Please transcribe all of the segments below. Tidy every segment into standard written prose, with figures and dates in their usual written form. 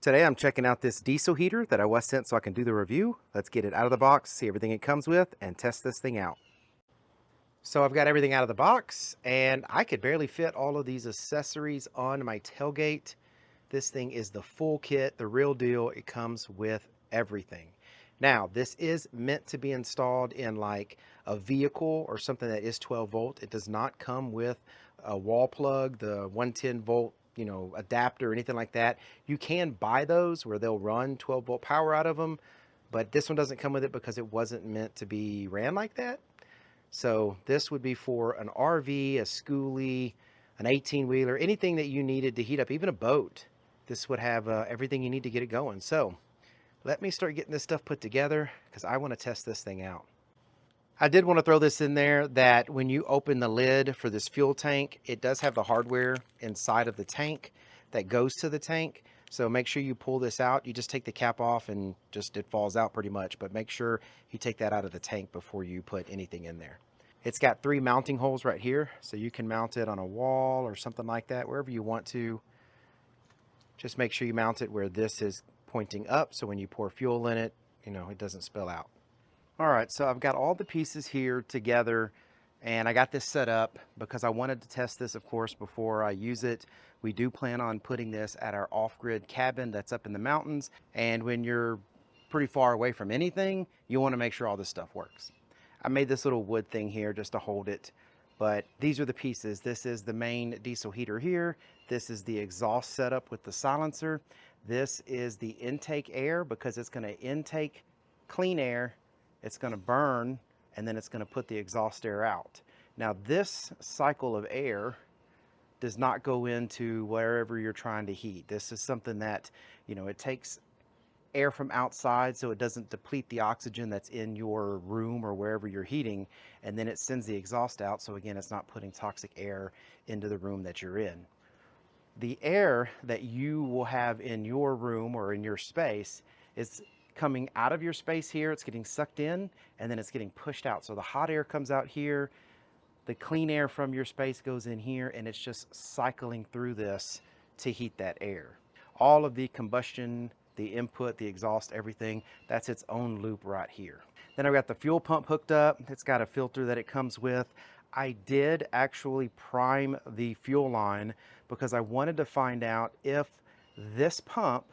Today I'm checking out this diesel heater that I was sent so I can do the review. Let's get it out of the box, see everything it comes with, and test this thing out. So I've got everything out of the box, and I could barely fit all of these accessories on my tailgate. This thing is the full kit, the real deal. It comes with everything. Now, this is meant to be installed in like a vehicle or something that is 12 volt. It does not come with a wall plug, the 110 volt, adapter or anything like that. You can buy those where they'll run 12 volt power out of them, but this one doesn't come with it because it wasn't meant to be ran like that. So this would be for an RV, a schoolie, an 18-wheeler, anything that you needed to heat up, even a boat. This would have everything you need to get it going. So let me start getting this stuff put together because I want to test this thing out. I did want to throw this in there that when you open the lid for this fuel tank, it does have the hardware inside of the tank that goes to the tank. So make sure you pull this out. You just take the cap off and it falls out pretty much, but make sure you take that out of the tank before you put anything in there. It's got 3 mounting holes right here, so you can mount it on a wall or something like that, wherever you want to. Just make sure you mount it where this is pointing up, so when you pour fuel in it, it doesn't spill out. All right, so I've got all the pieces here together, and I got this set up because I wanted to test this, of course, before I use it. We do plan on putting this at our off-grid cabin that's up in the mountains, and when you're pretty far away from anything, you want to make sure all this stuff works. I made this little wood thing here just to hold it, but these are the pieces. This is the main diesel heater here. This is the exhaust setup with the silencer. This is the intake air because it's going to intake clean air, it's going to burn, and then it's going to put the exhaust air out. Now this cycle of air does not go into wherever you're trying to heat. This is something that, it takes air from outside so it doesn't deplete the oxygen that's in your room or wherever you're heating, and then it sends the exhaust out, so again, it's not putting toxic air into the room that you're in. The air that you will have in your room or in your space is coming out of your space here, it's getting sucked in, and then it's getting pushed out. So the hot air comes out here, the clean air from your space goes in here, and it's just cycling through this to heat that air. All of the combustion, the input, the exhaust, everything, that's its own loop right here. Then I've got the fuel pump hooked up. It's got a filter that it comes with. I did actually prime the fuel line because I wanted to find out if this pump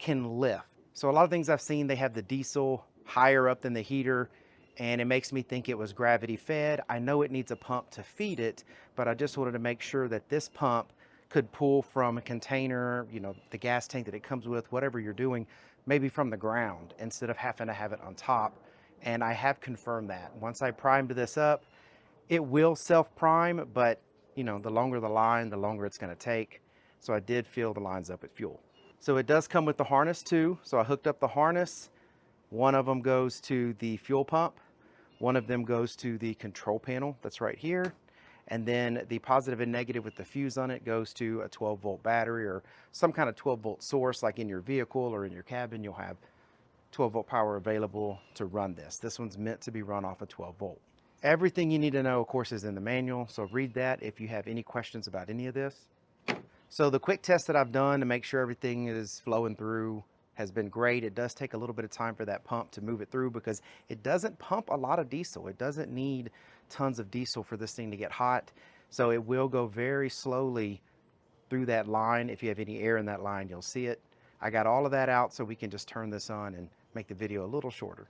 can lift. So a lot of things I've seen, they have the diesel higher up than the heater, and it makes me think it was gravity fed. I know it needs a pump to feed it, but I just wanted to make sure that this pump could pull from a container, the gas tank that it comes with, whatever you're doing, maybe from the ground instead of having to have it on top. And I have confirmed that. Once I primed this up, it will self-prime, but the longer the line, the longer it's going to take. So I did fill the lines up with fuel. So it does come with the harness too. So I hooked up the harness. One of them goes to the fuel pump. One of them goes to the control panel that's right here. And then the positive and negative with the fuse on it goes to a 12 volt battery or some kind of 12 volt source, like in your vehicle or in your cabin, you'll have 12 volt power available to run this. This one's meant to be run off of 12 volt. Everything you need to know, of course, is in the manual. So read that if you have any questions about any of this. So the quick test that I've done to make sure everything is flowing through has been great. It does take a little bit of time for that pump to move it through because it doesn't pump a lot of diesel. It doesn't need tons of diesel for this thing to get hot. So it will go very slowly through that line. If you have any air in that line, you'll see it. I got all of that out so we can just turn this on and make the video a little shorter.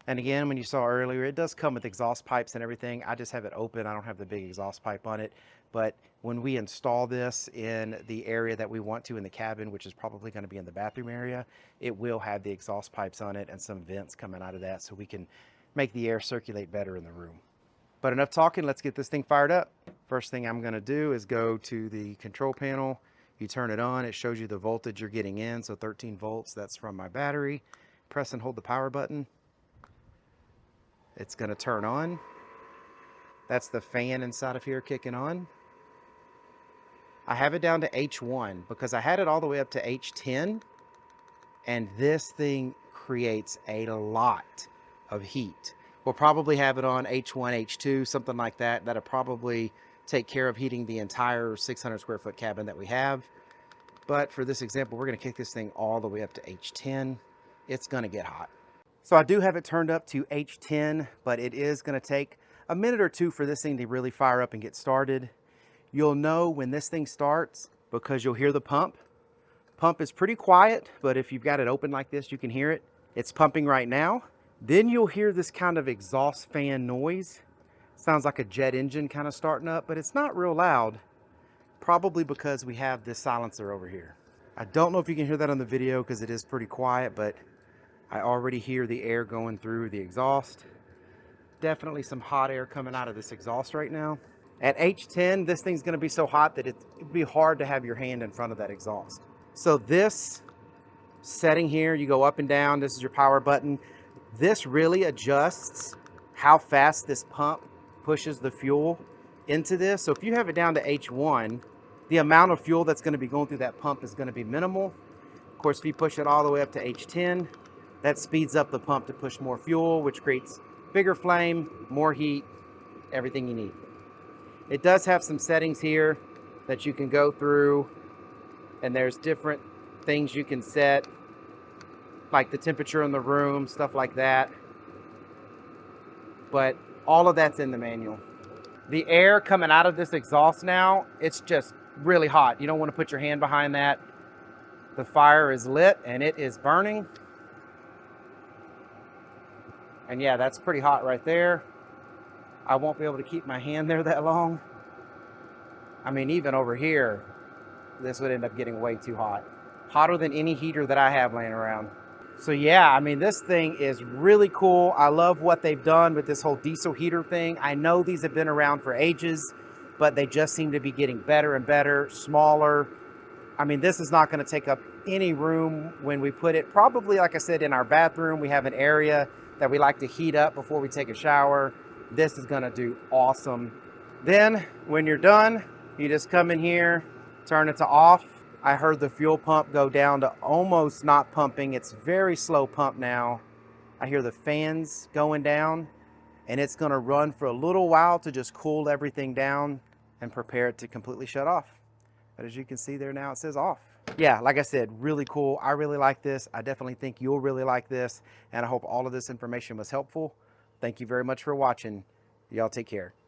And again, when you saw earlier, it does come with exhaust pipes and everything. I just have it open. I don't have the big exhaust pipe on it. But when we install this in the area that we want to in the cabin, which is probably going to be in the bathroom area, it will have the exhaust pipes on it and some vents coming out of that so we can make the air circulate better in the room. But enough talking, let's get this thing fired up. First thing I'm going to do is go to the control panel. You turn it on, it shows you the voltage you're getting in, so 13 volts, that's from my battery. Press and hold the power button. It's going to turn on. That's the fan inside of here kicking on. I have it down to H1 because I had it all the way up to H10, and this thing creates a lot of heat. We'll probably have it on H1, H2, something like that. That'll probably take care of heating the entire 600 square foot cabin that we have. But for this example, we're gonna kick this thing all the way up to H10. It's gonna get hot. So I do have it turned up to H10, but it is gonna take a minute or two for this thing to really fire up and get started. You'll know when this thing starts because you'll hear the pump. Pump is pretty quiet, but if you've got it open like this, you can hear it. It's pumping right now. Then you'll hear this kind of exhaust fan noise. Sounds like a jet engine kind of starting up, but it's not real loud. Probably because we have this silencer over here. I don't know if you can hear that on the video because it is pretty quiet, but I already hear the air going through the exhaust. Definitely some hot air coming out of this exhaust right now. At H10, this thing's gonna be so hot that it'd be hard to have your hand in front of that exhaust. So this setting here, you go up and down, this is your power button. This really adjusts how fast this pump pushes the fuel into this. So if you have it down to H1, the amount of fuel that's going to be going through that pump is going to be minimal. Of course, if you push it all the way up to H10, that speeds up the pump to push more fuel, which creates bigger flame, more heat, everything you need. It does have some settings here that you can go through, and there's different things you can set, like the temperature in the room, stuff like that. But all of that's in the manual. The air coming out of this exhaust now, it's just really hot. You don't want to put your hand behind that. The fire is lit and it is burning. And yeah, that's pretty hot right there. I won't be able to keep my hand there that long. I mean, even over here, this would end up getting way too hot. Hotter than any heater that I have laying around. So yeah, I mean, this thing is really cool. I love what they've done with this whole diesel heater thing. I know these have been around for ages, but they just seem to be getting better and better, smaller. I mean, this is not going to take up any room when we put it. Probably, like I said, in our bathroom, we have an area that we like to heat up before we take a shower. This is going to do awesome. Then when you're done, you just come in here, turn it to off. I heard the fuel pump go down to almost not pumping. It's very slow pump now. I hear the fans going down, and it's gonna run for a little while to just cool everything down and prepare it to completely shut off. But as you can see there now, it says off. Yeah, like I said, really cool. I really like this. I definitely think you'll really like this, and I hope all of this information was helpful. Thank you very much for watching. Y'all take care.